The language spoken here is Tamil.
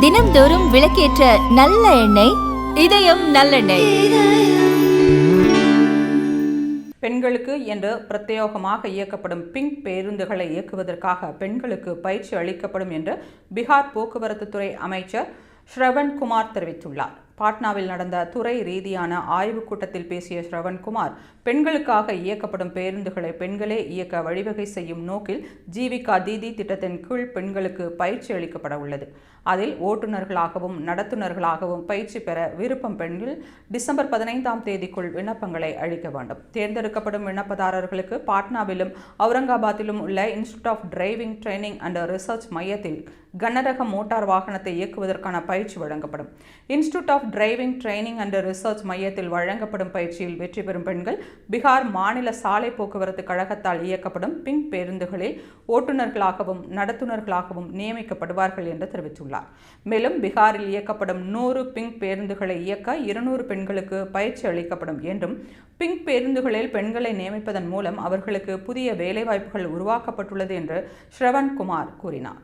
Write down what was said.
தினம்தோறும் விளக்கேற்ற நல்ல எண்ணெய் இதயம் நல்லெண்ணெய். பெண்களுக்கு என்று பிரத்யேகமாக இயக்கப்படும் பிங்க் பேருந்துகளை இயக்குவதற்காக பெண்களுக்கு பயிற்சி அளிக்கப்படும் என்று பீகார் போக்குவரத்து துறை அமைச்சர் ஸ்ரவன்குமார் தெரிவித்துள்ளார். பாட்னாவில் நடந்த துறை ரீதியான ஆய்வுக் கூட்டத்தில் பேசிய ஸ்ரவன்குமார், பெண்களுக்காக இயக்கப்படும் பேருந்துகளை பெண்களே இயக்க வழிவகை செய்யும் நோக்கில் ஜீவிகா தீதி திட்டத்தின் கீழ் பெண்களுக்கு பயிற்சி அளிக்கப்பட உள்ளது. அதில் ஓட்டுநர்களாகவும் நடத்துனர்களாகவும் பயிற்சி பெற விருப்பம் பெண்கள் டிசம்பர் 15ஆம் தேதிக்குள் விண்ணப்பங்களை அளிக்க வேண்டும். தேர்ந்தெடுக்கப்படும் விண்ணப்பதாரர்களுக்கு பாட்னாவிலும் அவுரங்காபாத்திலும் உள்ள institute of driving training and research மையத்தில் கனரக மோட்டார் வாகனத்தை இயக்குவதற்கான பயிற்சி வழங்கப்படும். Institute of driving training and research மையத்தில் வழங்கப்படும் பயிற்சியில் வெற்றி பெறும் பெண்கள் பீகார் மாநில சாலை போக்குவரத்து கழகத்தால் இயக்கப்படும் பிங்க் பேருந்துகளில் ஓட்டுநர்களாகவும் நடத்துனர்களாகவும் நியமிக்கப்படுவார்கள் என்று தெரிவித்துள்ளார். மேலும் பீகாரில் இயக்கப்படும் 100 பிங்க் பேருந்துகளை இயக்க 200 பெண்களுக்கு பயிற்சி அளிக்கப்படும் என்றும், பிங்க் பேருந்துகளில் பெண்களை நியமிப்பதன் மூலம் அவர்களுக்கு புதிய வேலைவாய்ப்புகள் உருவாக்கப்பட்டுள்ளது என்று ஸ்ரவன்குமார் கூறினார்.